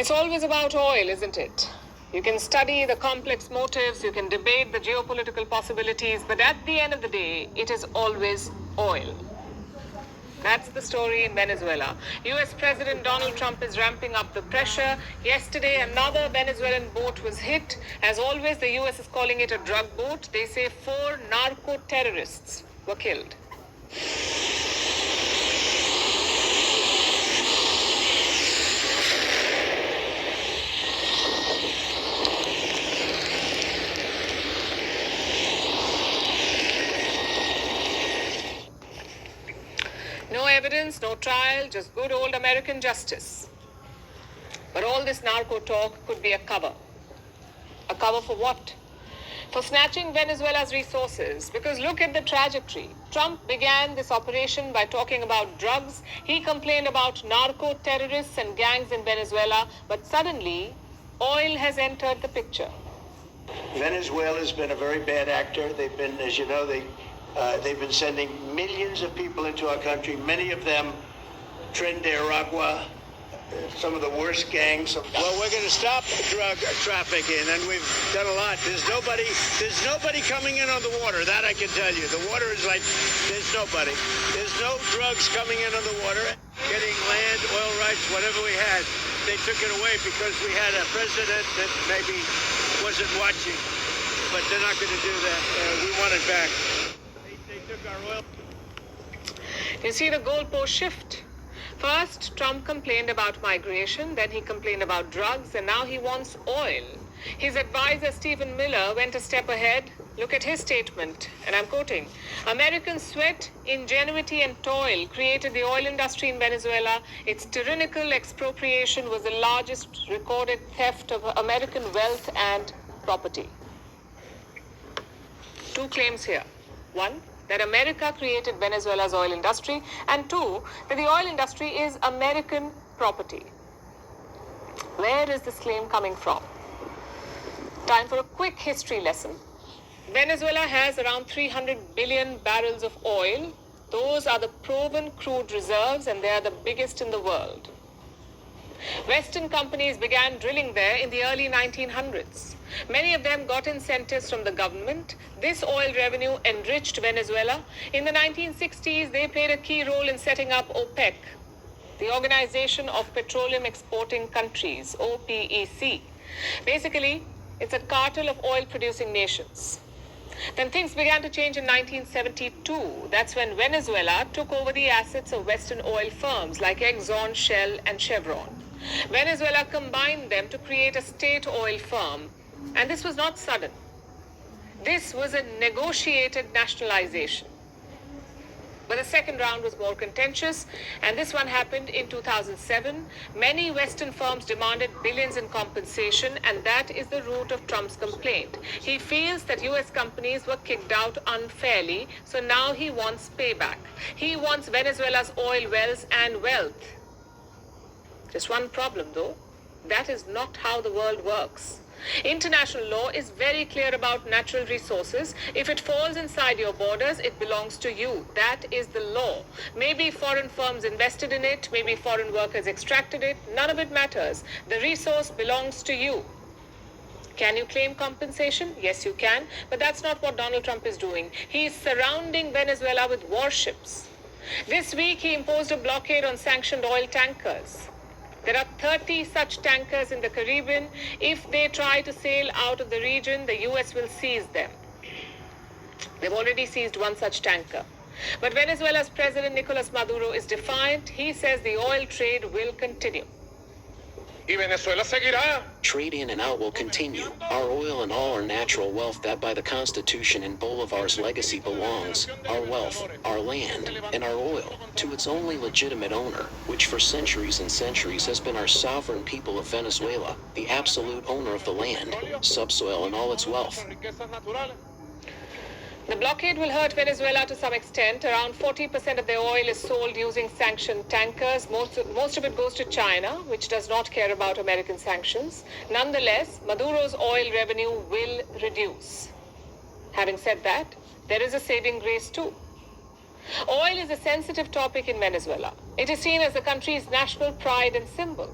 It's always about oil, isn't it? You can study the complex motives, you can debate the geopolitical possibilities, but at the end of the day, it is always oil. That's the story in Venezuela. US President Donald Trump is ramping up the pressure. Yesterday, another Venezuelan boat was hit. As always, the US is calling it a drug boat. They say 4 narco-terrorists were killed. No evidence, no trial, just good old American justice. But all this narco talk could be a cover. A cover for what? For snatching Venezuela's resources. Because look at the trajectory. Trump began this operation by talking about drugs. He complained about narco terrorists and gangs in Venezuela. But suddenly, oil has entered the picture. Venezuela's been a very bad actor. They've been, as you know, they've been sending millions of people into our country, many of them Tren de Aragua, some of the worst gangs. Well, we're going to stop drug trafficking, and we've done a lot. There's nobody coming in on the water, that I can tell you. The water is like, there's nobody. There's no drugs coming in on the water. Getting land, oil rights, whatever we had, they took it away because we had a president that maybe wasn't watching. But they're not going to do that. We want it back. They took our oil. You see the goalpost shift. First, Trump complained about migration, then he complained about drugs, and now he wants oil. His advisor, Stephen Miller, went a step ahead. Look at his statement, and I'm quoting, "American sweat, ingenuity, and toil created the oil industry in Venezuela. Its tyrannical expropriation was the largest recorded theft of American wealth and property." Two claims here. One, that America created Venezuela's oil industry, and two, that the oil industry is American property. Where is this claim coming from? Time for a quick history lesson. Venezuela has around 300 billion barrels of oil. Those are the proven crude reserves, and they are the biggest in the world. Western companies began drilling there in the early 1900s. Many of them got incentives from the government. This oil revenue enriched Venezuela. In the 1960s, they played a key role in setting up OPEC, the Organization of Petroleum Exporting Countries, OPEC. Basically, it's a cartel of oil-producing nations. Then things began to change in 1972. That's when Venezuela took over the assets of Western oil firms like Exxon, Shell, and Chevron. Venezuela combined them to create a state oil firm. And this was not sudden. This was a negotiated nationalization. But the second round was more contentious, and this one happened in 2007. Many Western firms demanded billions in compensation, and that is the root of Trump's complaint. He feels that US companies were kicked out unfairly, so now he wants payback. He wants Venezuela's oil wells and wealth. Just one problem, though. That is not how the world works. International law is very clear about natural resources. If it falls inside your borders, it belongs to you. That is the law. Maybe foreign firms invested in it, maybe foreign workers extracted it. None of it matters. The resource belongs to you. Can you claim compensation? Yes, you can. But that's not what Donald Trump is doing. He is surrounding Venezuela with warships. This week, he imposed a blockade on sanctioned oil tankers. There are 30 such tankers in the Caribbean. If they try to sail out of the region, the US will seize them. They've already seized one such tanker. But Venezuela's President Nicolas Maduro is defiant. He says the oil trade will continue. Y Venezuela seguirá. Trade in and out will continue. Our oil and all our natural wealth that by the Constitution and Bolivar's legacy belongs, our wealth, our land, and our oil, to its only legitimate owner, which for centuries and centuries has been our sovereign people of Venezuela, the absolute owner of the land, subsoil, and all its wealth. The blockade will hurt Venezuela to some extent. Around 40% of their oil is sold using sanctioned tankers. Most of it goes to China, which does not care about American sanctions. Nonetheless, Maduro's oil revenue will reduce. Having said that, there is a saving grace too. Oil is a sensitive topic in Venezuela. It is seen as the country's national pride and symbol.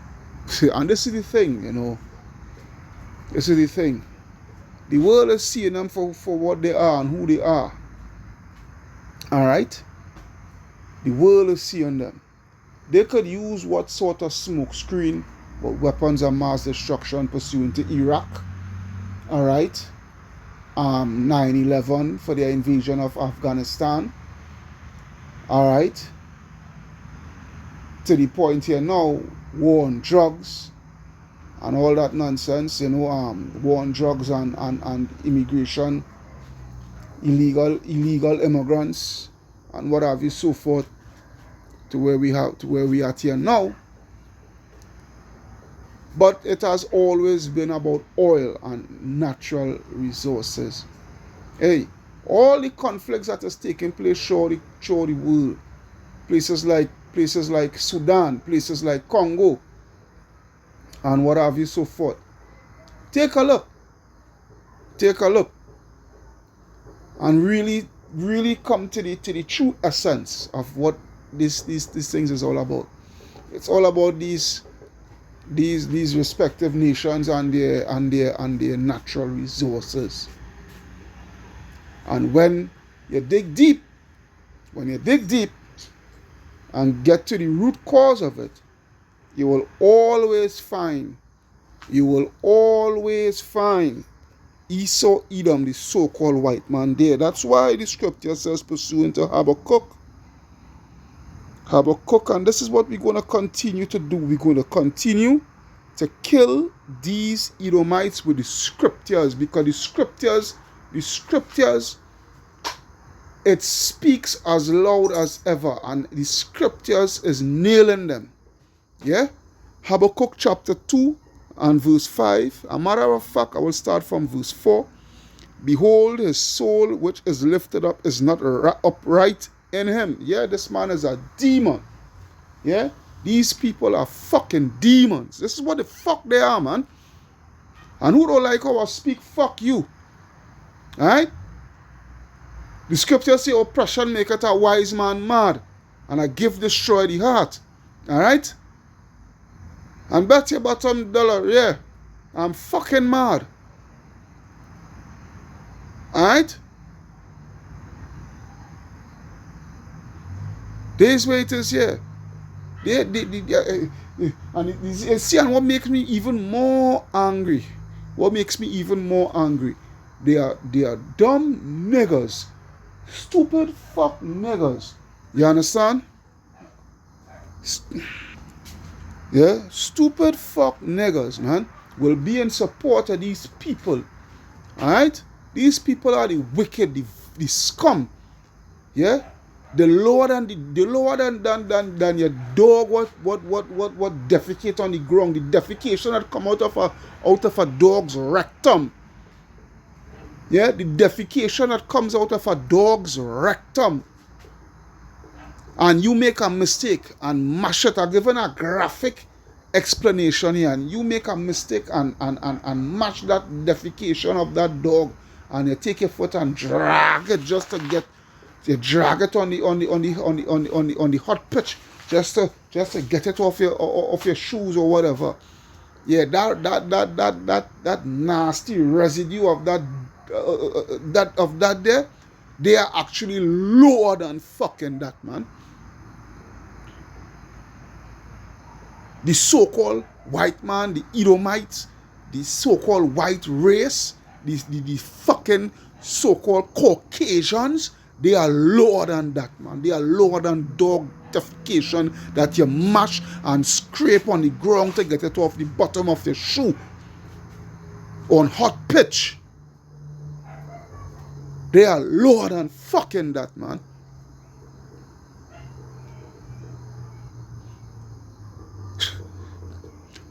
And this is the thing, you know. This is the thing. The world is seeing them for what they are and who they are. Alright? The world is seeing them. They could use what sort of smoke screen, what weapons of mass destruction pursuant to Iraq. Alright? 9/11 for their invasion of Afghanistan. Alright? To the point here now, war on drugs and all that nonsense, you know, war on drugs and immigration, illegal immigrants and what have you, so forth, to where we are at here now. But it has always been about oil and natural resources. Hey, all the conflicts that is taking place throughout the world, places like Sudan, places like Congo, and what have you, so forth. Take a look, and really come to the true essence of what these things is all about. It's all about these respective nations and their natural resources. And when you dig deep and get to the root cause of it, you will always find Esau, Edom, the so-called white man there. That's why the scripture says, pursuant to Habakkuk, and this is what we're going to continue to do. We're going to continue to kill these Edomites with the scriptures, because the scriptures, it speaks as loud as ever, and the scriptures is nailing them. Yeah? Habakkuk chapter 2 and verse 5. A matter of fact, I will start from verse 4. Behold, his soul which is lifted up is not upright in him. Yeah, this man is a demon. Yeah? These people are fucking demons. This is what the fuck they are, man. And who don't like how I speak, fuck you. Alright? The scriptures say, oppression maketh a wise man mad, and a gift destroy the heart. Alright? And bet your bottom dollar, yeah, I'm fucking mad. Alright? This way it is here. And see, and what makes me even more angry? They are dumb niggas. Stupid fuck niggas. You understand? Yeah? Stupid fuck niggas, man, will be in support of these people. Alright? These people are the wicked, the scum. Yeah? The lower than your dog what defecate on the ground. The defecation that come out of a dog's rectum. Yeah, the defecation that comes out of a dog's rectum. And you make a mistake and mash it. I'm giving a graphic explanation here. And you make a mistake and mash that defecation of that dog, and you take your foot and drag it just to get. You drag it on the hot pitch just to get it off your shoes or whatever. Yeah, that nasty residue of that there, they are actually lower than fucking that, man. The so-called white man, the Edomites, the so-called white race, the fucking so-called Caucasians, they are lower than that, man. They are lower than dog defecation that you mash and scrape on the ground to get it off the bottom of your shoe on hot pitch. They are lower than fucking that, man.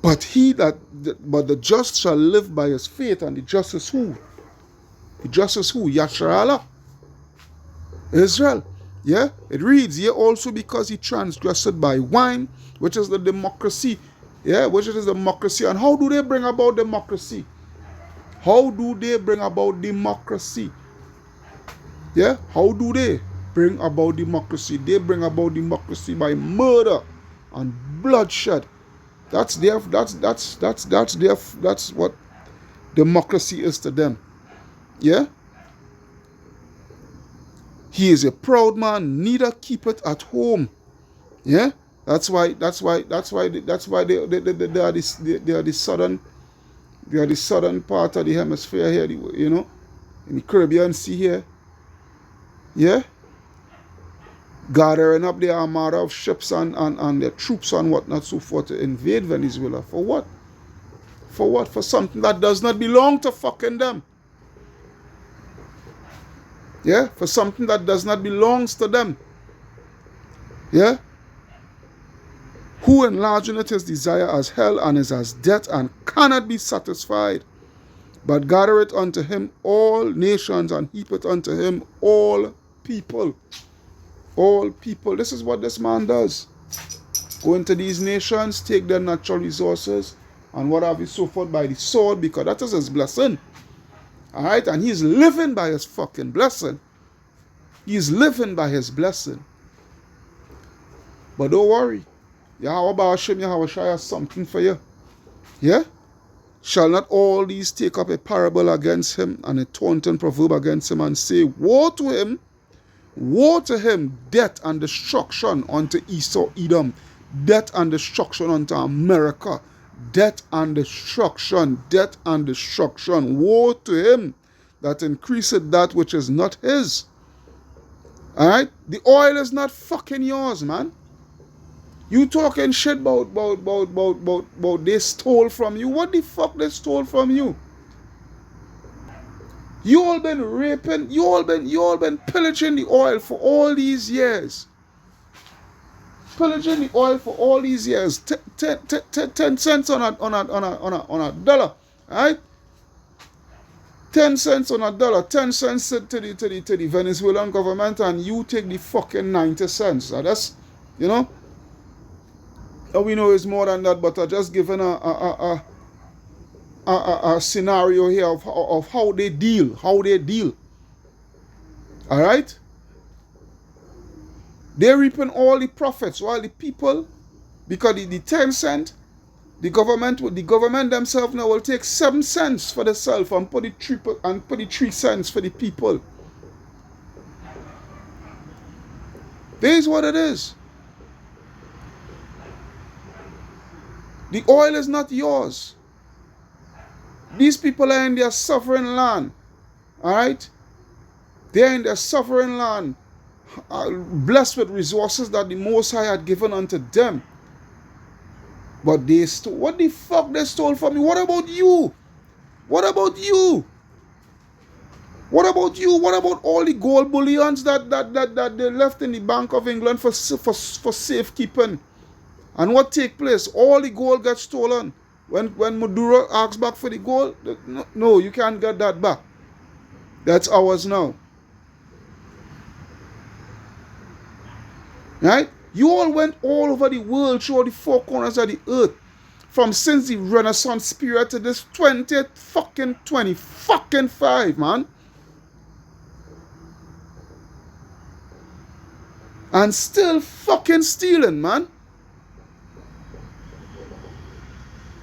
But the just shall live by his faith, and the just is who? The just is who? Yasharallah. Israel. Yeah, it reads here, also because he transgressed by wine, which is the democracy. Yeah, which is the democracy. And how do they bring about democracy? How do they bring about democracy? Yeah, how do they bring about democracy? They bring about democracy by murder and bloodshed. That's what democracy is to them. Yeah? He is a proud man, neither keep it at home. Yeah? That's why they are the southern part of the hemisphere here, you know, in the Caribbean Sea here. Yeah? Gathering up the armada of ships and their troops and whatnot, so forth, to invade Venezuela. For what? For what? For something that does not belong to fucking them. Yeah? For something that does not belongs to them. Yeah? Who enlarging it his desire as hell and is as death and cannot be satisfied, but gather it unto him all nations and heap it unto him all people. All people. This is what this man does. Go into these nations, take their natural resources and what have you, so forth, by the sword, because that is his blessing. Alright? And he's living by his fucking blessing. He's living by his blessing. But don't worry. Yahweh Ba'ashem, Yahweh Shai has something for you. Yeah? Shall not all these take up a parable against him and a taunting proverb against him and say, woe to him, death and destruction unto Esau, Edom, death and destruction unto America, death and destruction, woe to him that increaseth that which is not his. Alright? The oil is not fucking yours, man. You talking shit about they stole from you. What the fuck they stole from you? You all been raping, you all been pillaging the oil for all these years. Pillaging the oil for all these years. 10 cents on a dollar. Alright? 10 cents on a dollar, 10 cents to the Venezuelan government, and you take the fucking 90 cents. Now that's, you know. And we know it's more than that, but I just given a scenario here of how they deal. Alright? They're reaping all the profits, while the people, because the 10 cent, the government themselves now will take 7 cents for themselves and put the 3 cents for the people. This is what it is. The oil is not yours. These people are in their sovereign land. Alright? They are in their sovereign land, blessed with resources that the Most High had given unto them. But they stole. What the fuck they stole from me? What about you? What about you? What about you? What about all the gold bullions that they left in the Bank of England for safekeeping? And what take place? All the gold gets stolen. When Maduro asks back for the gold, no, you can't get that back. That's ours now. Right? You all went all over the world, through all the 4 corners of the earth. From since the Renaissance period to this 2025, man. And still fucking stealing, man.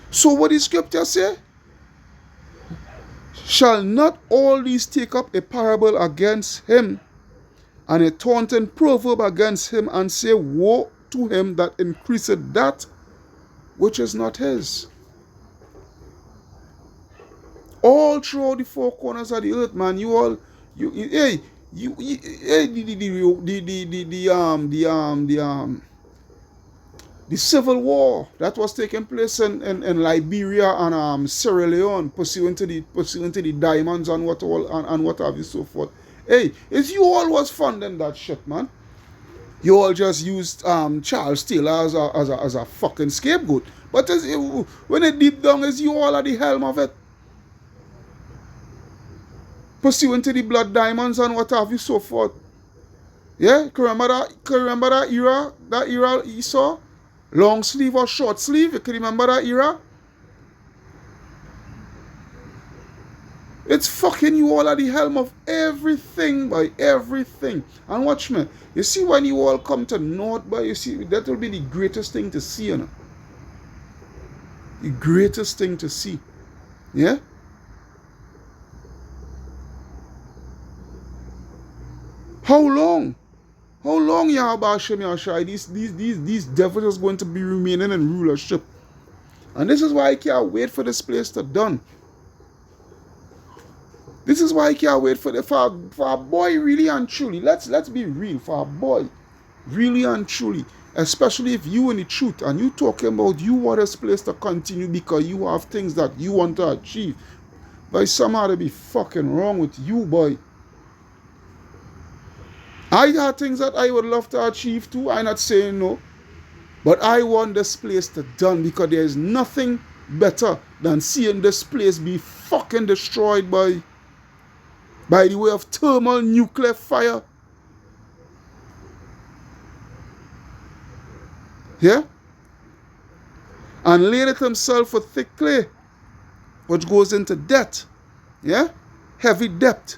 So what the scripture say? Shall not all these take up a parable against him and a taunting proverb against him and say, woe to him that increaseth that which is not his? All throughout the 4 corners of the earth, man, the civil war that was taking place in Liberia and Sierra Leone, pursuant to the diamonds and what have you, so forth. Hey, it's you all was funding that shit, man. You all just used Charles Taylor as a fucking scapegoat. But when it deep down, is you all at the helm of it. Pursuant to the blood diamonds and what have you, so forth. Yeah, can you remember that era you saw? Long sleeve or short sleeve? You can remember that era? It's fucking you all at the helm of everything, by everything. And watch me. You see, when you all come to North, but you see, that will be the greatest thing to see, you know. The greatest thing to see. Yeah? How long? How long, Yahweh Hashem Yahshai, these devils is going to be remaining in rulership? And this is why I can't wait for this place to done. This is why I can't wait for our boy really and truly. Let's be real. For our boy, really and truly. Especially if you in the truth and you talking about you want this place to continue because you have things that you want to achieve. But somehow to be fucking wrong with you, boy. I have things that I would love to achieve too. I'm not saying no. But I want this place to done because there is nothing better than seeing this place be fucking destroyed by the way of thermal nuclear fire. Yeah? And laid it himself with thick clay, which goes into debt. Yeah? Heavy debt.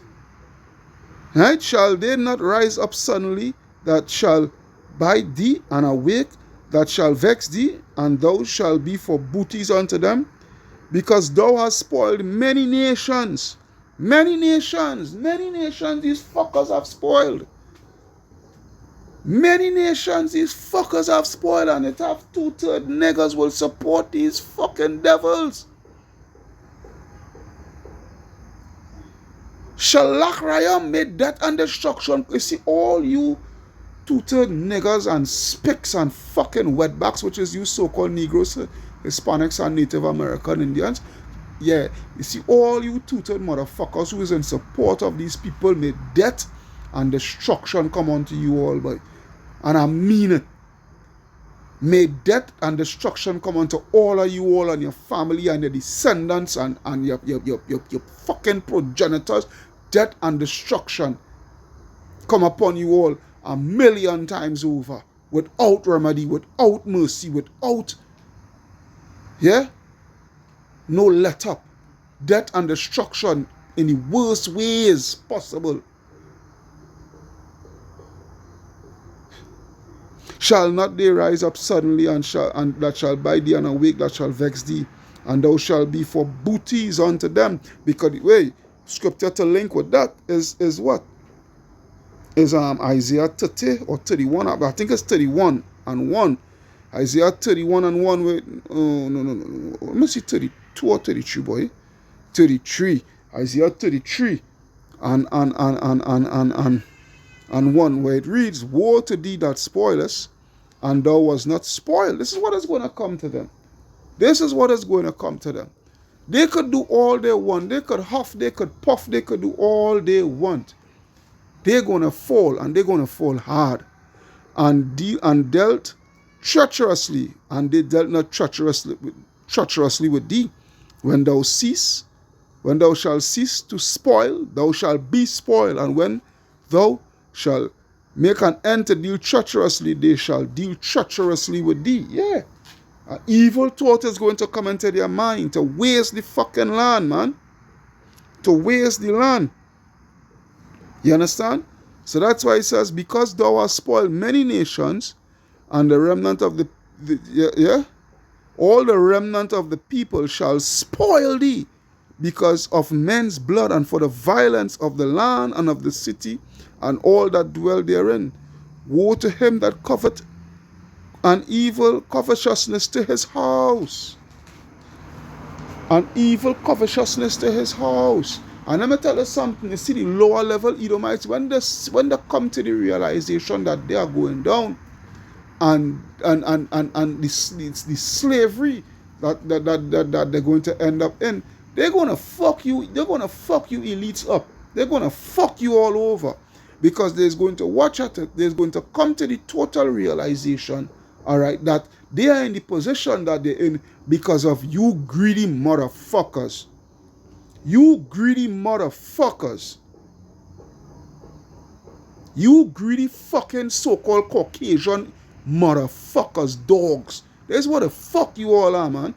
Right? Shall they not rise up suddenly that shall bite thee and awake, that shall vex thee, and thou shalt be for booties unto them? Because thou hast spoiled many nations. Many nations these fuckers have spoiled. Many nations these fuckers have spoiled, and it have 2/3 niggas will support these fucking devils. Shalach Rayam made death and destruction. You see, all you 2/3 niggas and spicks and fucking wetbacks, which is you so-called Negroes, Hispanics and Native American Indians. Yeah, you see, all you 2/3 motherfuckers who is in support of these people made death and destruction come onto you all, boy. And I mean it. May death and destruction come onto all of you all and your family and your descendants and your fucking progenitors. Death and destruction come upon you all 1,000,000 times over. Without remedy, without mercy, without, no let up. Death and destruction in the worst ways possible. Shall not they rise up suddenly and that shall bite thee and awake, that shall vex thee, and thou shalt be for booties unto them? Because scripture to link with that is what? Is Isaiah 30 or 31? I think it's 31 and 1. Isaiah 31 and 1. No. Let me see 32 or 33, boy. 33. Isaiah 33 and 1, where it reads, woe to thee that spoilest, and thou was not spoiled. This is what is going to come to them. This is what is going to come to them. They could do all they want. They could huff, they could puff, they could do all they want. They're going to fall, and they're going to fall hard. And dealt treacherously, and they dealt not treacherously with thee. When thou shalt cease to spoil, thou shalt be spoiled. And when thou shall make an end to deal treacherously, they shall deal treacherously with thee. Yeah. An evil thought is going to come into their mind to waste the fucking land, man. To waste the land. You understand? So that's why it says, because thou hast spoiled many nations, and the remnant of all the remnant of the people shall spoil thee, because of men's blood, and for the violence of the land and of the city, and all that dwell therein. Woe to him that covet an evil covetousness to his house. An evil covetousness to his house. And let me tell you something, you see the lower level Edomites, when they come to the realization that they are going down, and the slavery that they're going to end up in, they're going to fuck you elites up. They're going to fuck you all over. Because there's going to watch at it, there's going to come to the total realization, all right, that they are in the position that they're in because of you greedy motherfuckers. You greedy motherfuckers. You greedy fucking so-called Caucasian motherfuckers, dogs. That's what the fuck you all are, man.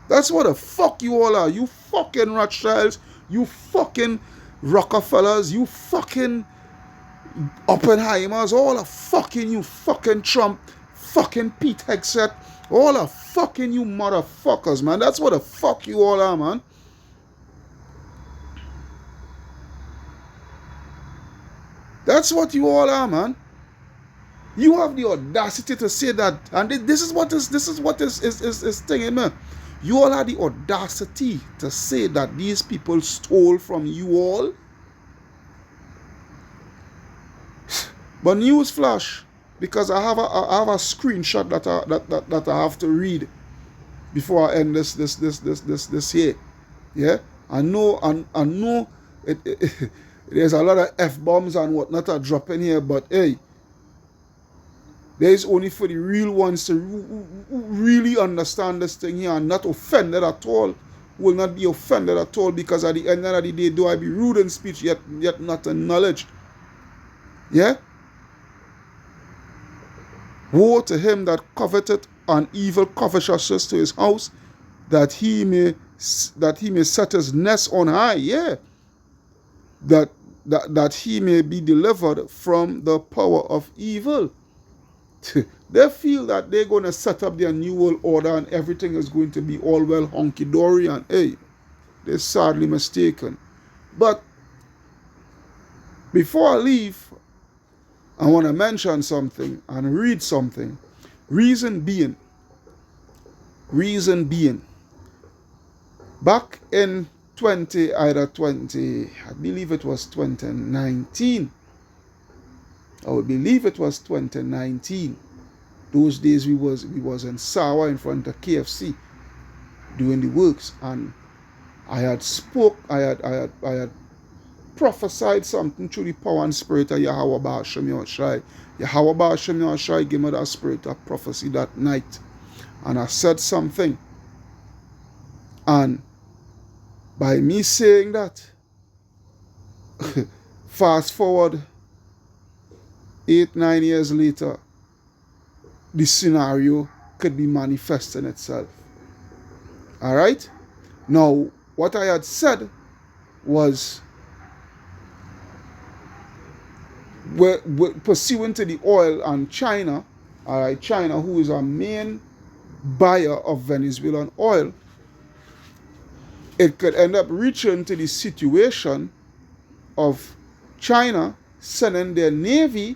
That's what the fuck you all are. You fucking Rothschilds. You fucking Rockefellers, you fucking Oppenheimers, all of fucking you fucking Trump fucking Pete Hegseth, all the fucking you motherfuckers, man. That's what the fuck you all are, man. That's what you all are, man. You have the audacity to say that, and this is what is thing, man. You all have the audacity to say that these people stole from you all. But newsflash, because I have a screenshot that I have to read before I end this here. Yeah, I know there's a lot of F-bombs and whatnot are dropping here, but hey, there is only for the real ones to really understand this thing here and not offended at all. Will not be offended at all, because at the end of the day, do I be rude in speech yet not acknowledged? Yeah? Woe to him that coveteth an evil covetousness to his house, that he may set his nest on high. Yeah. That he may be delivered from the power of evil. They feel that they're going to set up their new world order and everything is going to be all well honky-dory, and hey, they're sadly mistaken. But before I leave, I want to mention something and read something. Reason being, back in I believe it was 2019. I would believe it was 2019. Those days we was in Sawa in front of KFC doing the works, and I had prophesied something through the power and spirit of Yahweh Ba'ashem Yahushai. Yahweh Ba'ashem Yahushai gave me that spirit of prophecy that night, and I said something, and by me saying that, fast forward 8-9 years later, the scenario could be manifesting itself. Alright? Now, what I had said was, we're pursuant to the oil and China, alright, China, who is our main buyer of Venezuelan oil, it could end up reaching to the situation of China sending their navy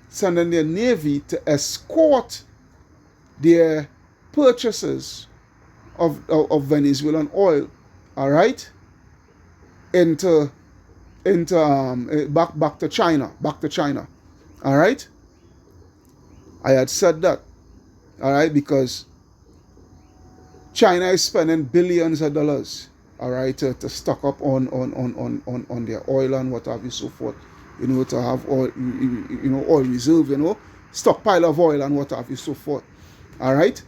to escort their purchases of Venezuelan oil, all right, back to China, all right. I had said that, all right, because China is spending billions of dollars, all right, to stock up on their oil and what have you, so forth, you know, to have oil, oil reserve, stockpile of oil and what have you, so forth, all right.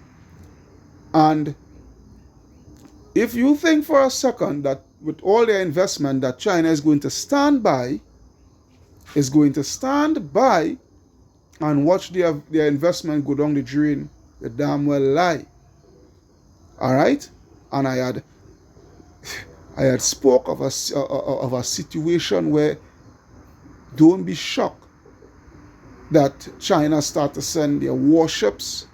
And if you think for a second that with all their investment that China is going to stand by and watch their investment go down the drain, the damn well lie. All right, and I had spoke of a situation where, don't be shocked that China start to send their warships,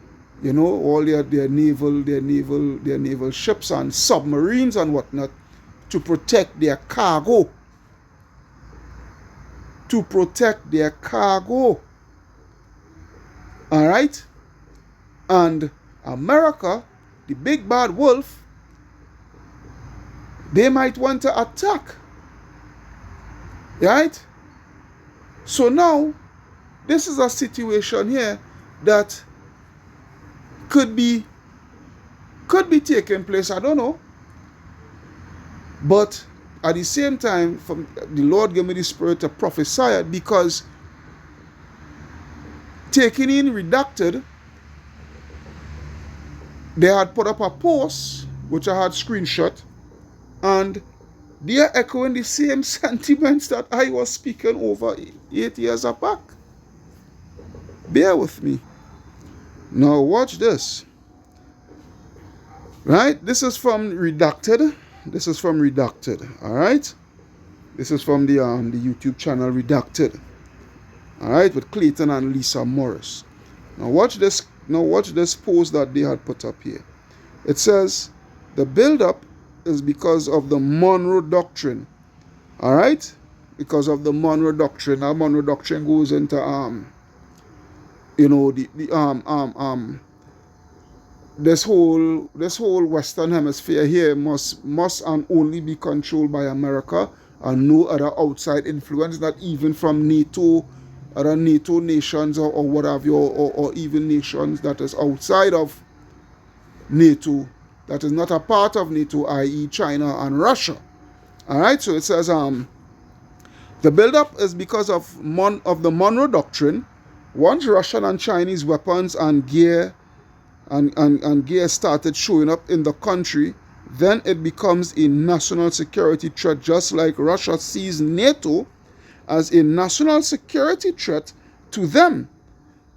all their naval ships and submarines and whatnot to protect their cargo. All right, and America, the big bad wolf, they might want to attack. Right? So now, this is a situation here that could be taking place. I don't know. But at the same time, the Lord gave me the spirit to prophesy it, because taking in Redacted, they had put up a post, which I had screenshot, and they are echoing the same sentiments that I was speaking over 8 years back. Bear with me. Now watch this. Right? This is from Redacted. All right? This is from the YouTube channel Redacted. All right? With Clayton and Lisa Morris. Now watch this. Now watch this post that they had put up here. It says the build-up is because of the Monroe Doctrine. All right, because of the Monroe Doctrine. Now Monroe Doctrine goes into this whole Western Hemisphere here must and only be controlled by America and no other outside influence, not even from NATO, other NATO nations or what have you, or even nations that is outside of NATO, that is not a part of NATO, i.e. China and Russia. All right, so it says the buildup is because of the Monroe Doctrine. Once Russian and Chinese weapons and gear and gear started showing up in the country, then it becomes a national security threat, just like Russia sees NATO as a national security threat to them,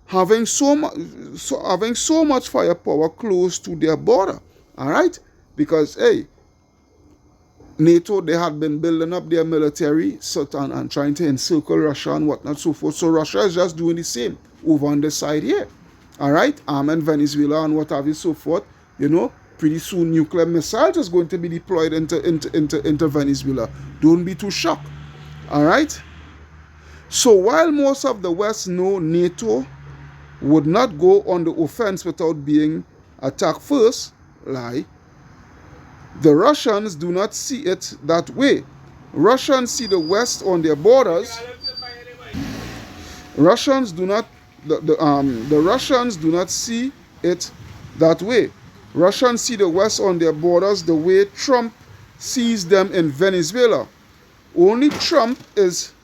having so much firepower close to their border. All right, because hey, NATO, they had been building up their military and trying to encircle Russia and whatnot, so forth. So Russia is just doing the same over on this side here. All right, and Venezuela and what have you, so forth. You know, pretty soon nuclear missiles is going to be deployed into Venezuela. Don't be too shocked. All right. So while most of the West know NATO would not go on the offense without being attacked first, lie. The Russians do not see it that way. Russians see the West on their borders. The Russians do not see it that way. Russians see the West on their borders the way Trump sees them in Venezuela. Only Trump is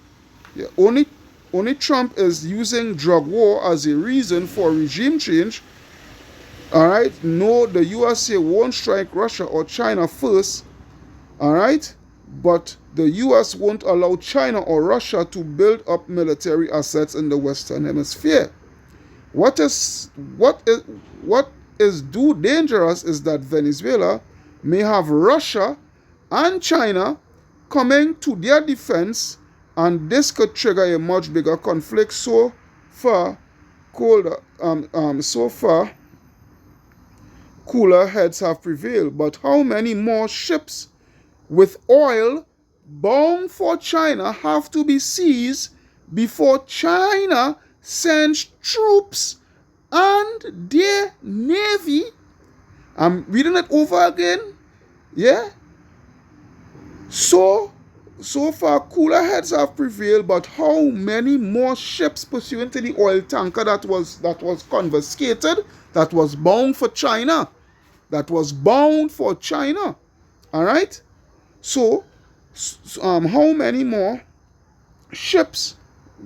using drug war as a reason for regime change. All right, no, the USA won't strike Russia or China first. All right, but the US won't allow China or Russia to build up military assets in the Western Hemisphere. What is dangerous is that Venezuela may have Russia and China coming to their defense, and this could trigger a much bigger conflict. So far, cooler heads have prevailed. But how many more ships with oil bound for China have to be seized before China sends troops and their navy? I'm reading it over again. Yeah. So far, cooler heads have prevailed, but how many more ships pursuant to the oil tanker that was confiscated, that was bound for China? All right. So, how many more ships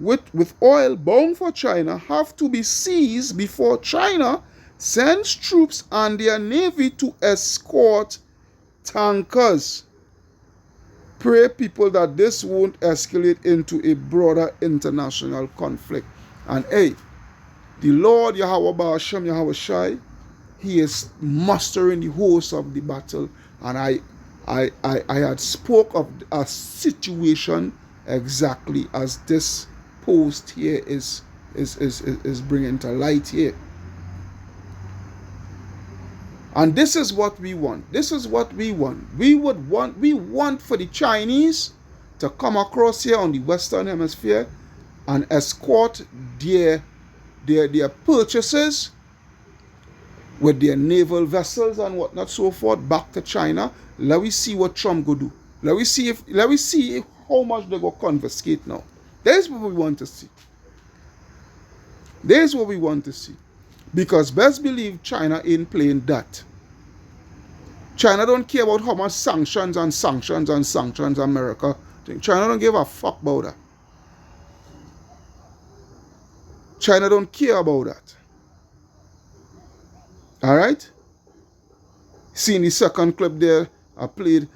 with oil bound for China have to be seized before China sends troops and their navy to escort tankers? Pray, people, that this won't escalate into a broader international conflict. And hey, the Lord Yahweh Ba'ashem Yahweh Shai, He is mustering the host of the battle. And I had spoke of a situation exactly as this post here is bringing to light here. And this is what we want. We want for the Chinese to come across here on the Western Hemisphere and escort their purchases with their naval vessels and whatnot, so forth, back to China. Let me see what Trump go do. Let me see how much they go confiscate now. There's what we want to see. Because best believe China ain't playing that. China don't care about how much sanctions America think. China don't give a fuck about that. China don't care about that. All right? See in the second clip there, I played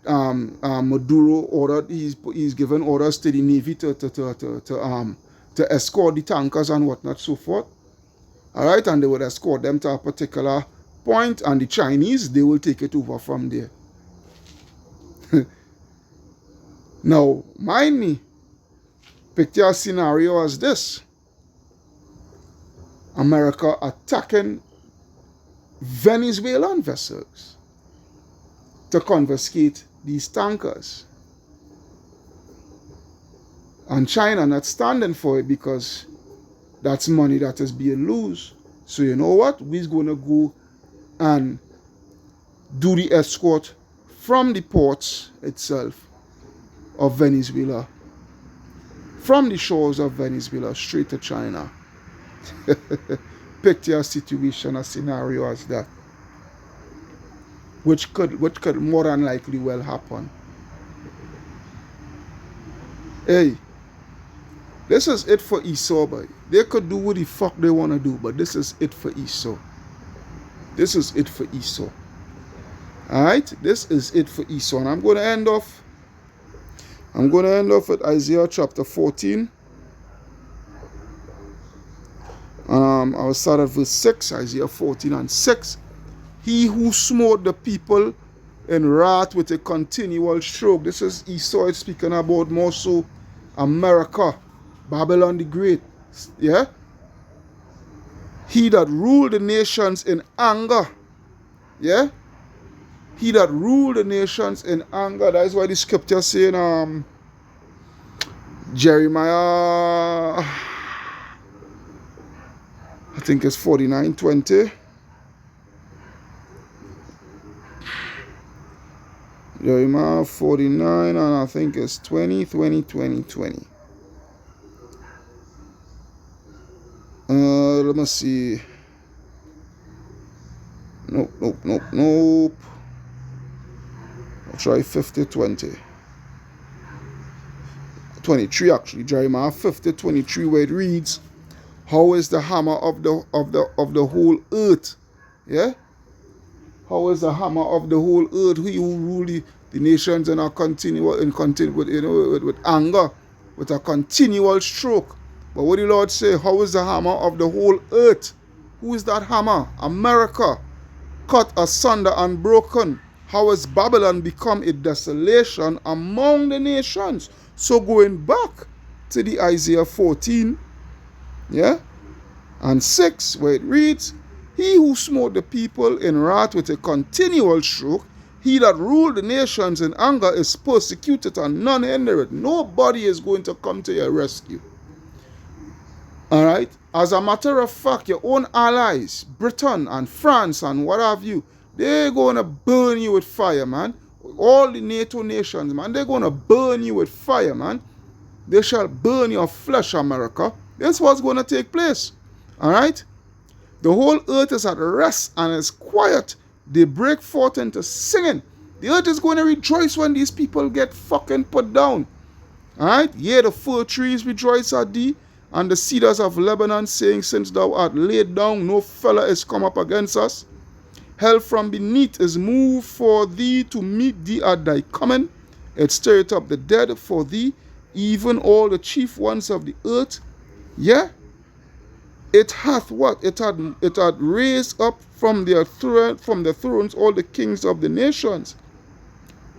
Maduro ordered, he's given orders to the Navy to escort the tankers and whatnot, so forth. All right, and they would escort them to a particular point, and the Chinese, they will take it over from there. Now, mind me, picture a scenario as this. America attacking Venezuelan vessels to confiscate these tankers. And China not standing for it because that's money that is being lost. So you know what? We're going to go and do the escort from the ports itself of Venezuela, from the shores of Venezuela straight to China. Picture a situation, a scenario as that, which could more than likely well happen. Hey, this is it for Esau, boy. They could do what the fuck they want to do, but this is it for Esau. This is it for Esau. Alright? This is it for Esau. And I'm going to end off at Isaiah chapter 14. I will start at verse 6, Isaiah 14 and 6. He who smote the people in wrath with a continual stroke. This is Esau speaking about more so America, Babylon the Great. Yeah? He that ruled the nations in anger. Yeah? He that ruled the nations in anger. That is why the scripture saying Jeremiah, I think it's 49:20. Jeremiah 49 and I think it's 20. Let me see. Nope. I'll try 50:20. 23 actually. Jeremiah 50:23, where it reads, how is the hammer of the whole earth? Yeah? How is the hammer of the whole earth? He who rule the nations in a continual with anger, with a continual stroke. But what did the Lord say? How is the hammer of the whole earth? Who is that hammer? America, cut asunder and broken. How has Babylon become a desolation among the nations? So going back to the Isaiah 14, yeah, and 6, where it reads, he who smote the people in wrath with a continual stroke, he that ruled the nations in anger is persecuted and none hinder it. Nobody is going to come to your rescue. Alright? As a matter of fact, your own allies, Britain and France and what have you, they're going to burn you with fire, man. All the NATO nations, man, they're going to burn you with fire, man. They shall burn your flesh, America. That's what's going to take place. Alright? The whole earth is at rest and is quiet. They break forth into singing. The earth is going to rejoice when these people get fucking put down. Alright? Yea, the fir trees rejoice at thee, and the cedars of Lebanon, saying, since thou art laid down, no fellow is come up against us. Hell from beneath is moved for thee to meet thee at thy coming. It stirreth up the dead for thee, even all the chief ones of the earth. Yeah? It hath what? It had raised up from the thrones all the kings of the nations.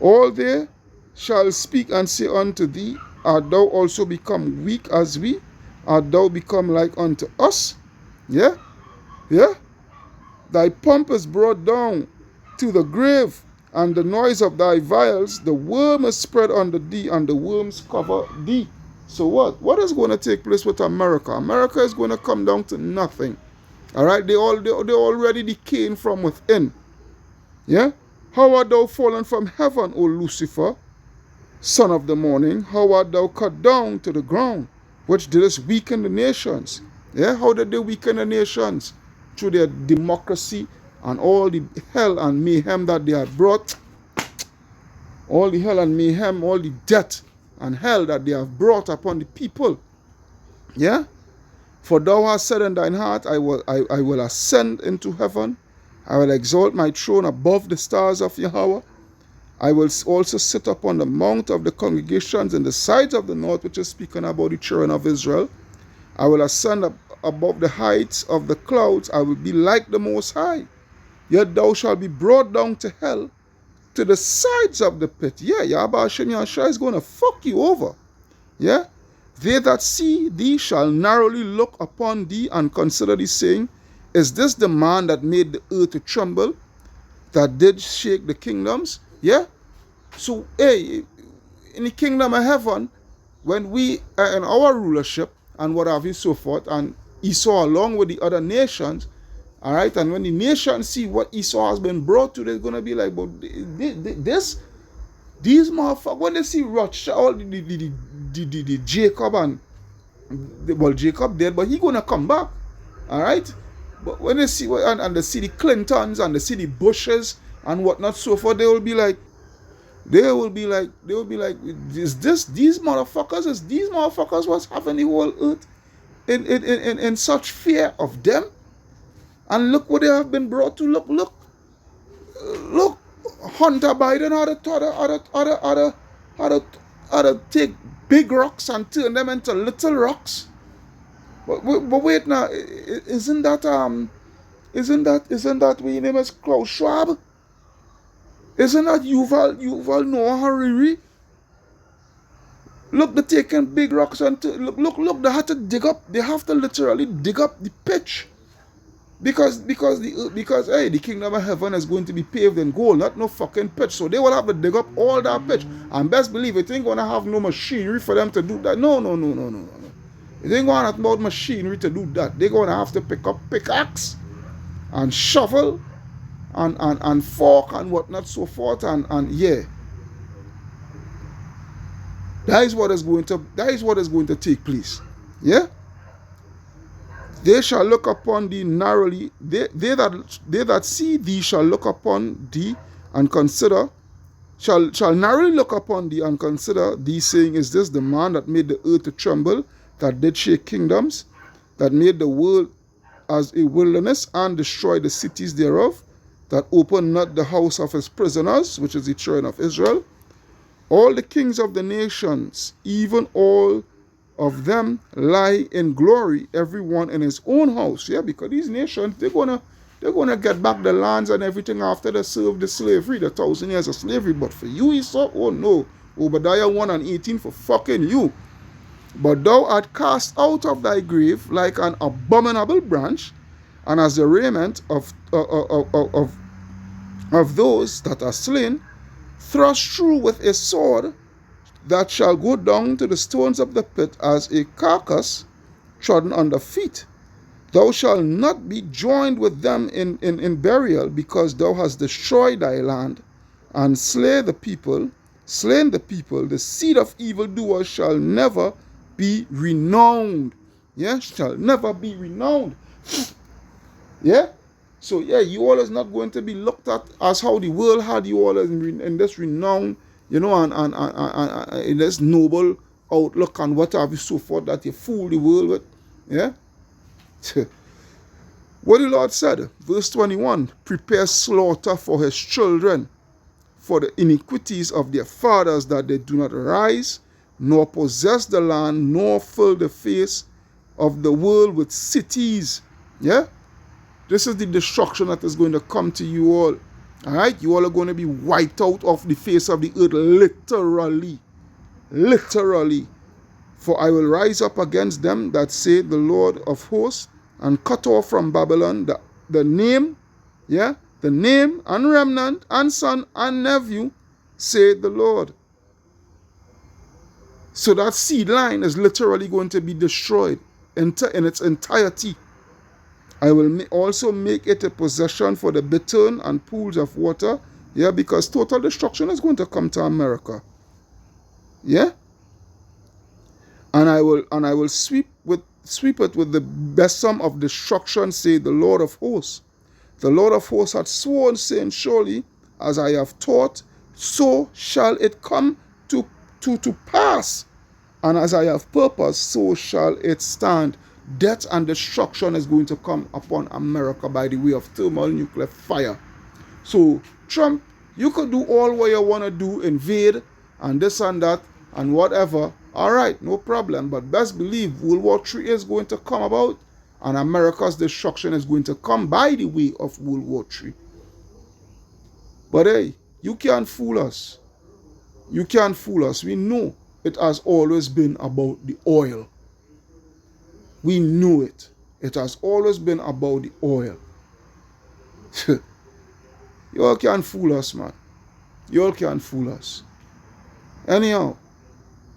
All they shall speak and say unto thee, art thou also become weak as we? Art thou become like unto us? Yeah? Yeah? Thy pomp is brought down to the grave, and the noise of thy vials, the worm is spread under thee, and the worms cover thee. So what? What is going to take place with America? America is going to come down to nothing. Alright? They're already decaying from within. Yeah? How art thou fallen from heaven, O Lucifer, son of the morning? How art thou cut down to the ground, which didst weaken the nations? Yeah? How did they weaken the nations? Through their democracy and all the hell and mayhem that they had brought. All the hell and mayhem, all the death and hell that they have brought upon the people. Yeah? For thou hast said in thine heart, I will ascend into heaven. I will exalt my throne above the stars of Yahweh. I will also sit upon the mount of the congregations in the sides of the north, which is speaking about the children of Israel. I will ascend above the heights of the clouds. I will be like the Most High. Yet thou shalt be brought down to hell, to the sides of the pit. Yeah, Yahweh Hashem Yahshua is going to fuck you over. Yeah? They that see thee shall narrowly look upon thee and consider thee, saying, is this the man that made the earth to tremble, that did shake the kingdoms? Yeah? So, hey, in the kingdom of heaven, when we are in our rulership and what have you, so forth, and Esau along with the other nations, all right, and when the nations see what Esau has been brought to, they're going to be like, but these motherfuckers, when they see Rothschild, the Jacob, and, well, Jacob dead, but he going to come back, all right? But when they see, and they see the Clintons, and they see the Bushes, and whatnot, so forth, they will be like, is this, these motherfuckers was having the whole earth in such fear of them? And look what they have been brought to. Look, Hunter Biden had to take big rocks and turn them into little rocks. But wait now, isn't that what your name is, Klaus Schwab? Isn't that Yuval Noah Harari? Look, they're taking big rocks and look, they have to dig up. They have to literally dig up the pitch, because hey, the kingdom of heaven is going to be paved in gold, not no fucking pitch. So they will have to dig up all that pitch. And best believe it ain't gonna have no machinery for them to do that. No. It ain't gonna have about machinery to do that. They're gonna have to pick up pickaxe and shovel and fork and whatnot, so forth, and yeah. That is what is going to take place. Yeah? They shall look upon thee narrowly. They that see thee shall look upon thee and consider, shall narrowly look upon thee and consider thee, saying, is this the man that made the earth to tremble, that did shake kingdoms, that made the world as a wilderness, and destroyed the cities thereof, that opened not the house of his prisoners, which is the children of Israel? All the kings of the nations, even all of them, lie in glory, every one in his own house. Yeah, because these nations, they're gonna get back the lands and everything after they served the slavery, the 1,000 years of slavery. But for you, Esau, oh no, Obadiah 1:18 for fucking you. But thou art cast out of thy grave like an abominable branch, and as the raiment of those that are slain, thrust through with a sword, that shall go down to the stones of the pit as a carcass trodden under feet. Thou shalt not be joined with them in burial, because thou hast destroyed thy land, and slain the people. The seed of evildoers shall never be renowned. Yeah, shall never be renowned. Yeah? So yeah, you all is not going to be looked at as how the world had you all in this renown, you know, and in this noble outlook and what have you, so forth, that you fool the world with. Yeah? What the Lord said, verse 21, prepare slaughter for his children, for the iniquities of their fathers, that they do not rise, nor possess the land, nor fill the face of the world with cities. Yeah? This is the destruction that is going to come to you all. Alright? You all are going to be wiped out of the face of the earth, literally. Literally. For I will rise up against them that say the Lord of hosts, and cut off from Babylon the name, yeah, the name and remnant and son and nephew, say the Lord. So that seed line is literally going to be destroyed in its entirety. I will also make it a possession for the bittern and pools of water. Yeah, because total destruction is going to come to America. Yeah? And I will sweep it with the besom of destruction, say the Lord of hosts. The Lord of hosts hath sworn, saying, surely as I have taught, so shall it come to pass. And as I have purposed, so shall it stand. Death and destruction is going to come upon America by the way of thermonuclear fire. So, Trump, you could do all what you want to do, invade, and this and that, and whatever. All right, no problem. But best believe World War III is going to come about, and America's destruction is going to come by the way of World War III. But hey, you can't fool us. You can't fool us. We know it has always been about the oil. We knew it. It has always been about the oil. You all can't fool us, man. You all can't fool us. Anyhow,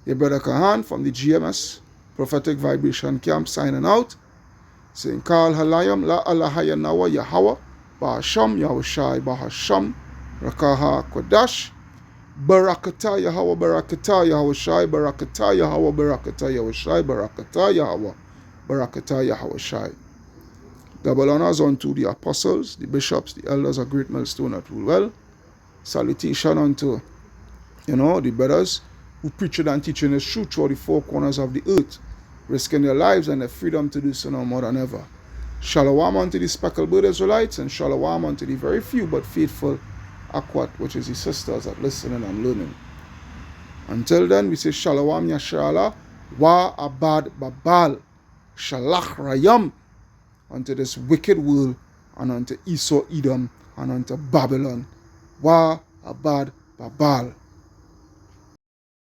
your brother Kahan from the GMS Prophetic Vibration Camp signing out, saying Kal Halayam La Alahaya Nawa Yahweh Bahasham Yahushai Bahasham Rakaha Kodash Barakata Yahweh Barakata Yahushai Barakata Yahweh Barakata Yahushai Barakata Yahweh Barakata Yahushai. Double honors unto the apostles, the bishops, the elders of Great Millstone that rule well. Salutation unto, the brothers who preach and teaching the truth throughout the four corners of the earth, risking their lives and their freedom to do so now more than ever. Shalom unto the speckled bird Israelites, and shalom unto the very few but faithful Akwat, which is the sisters that listening and learning. Until then, we say shalom yashala wa abad babal shalach rayam unto this wicked world, and unto Esau Edom, and unto Babylon. Wa abad babal.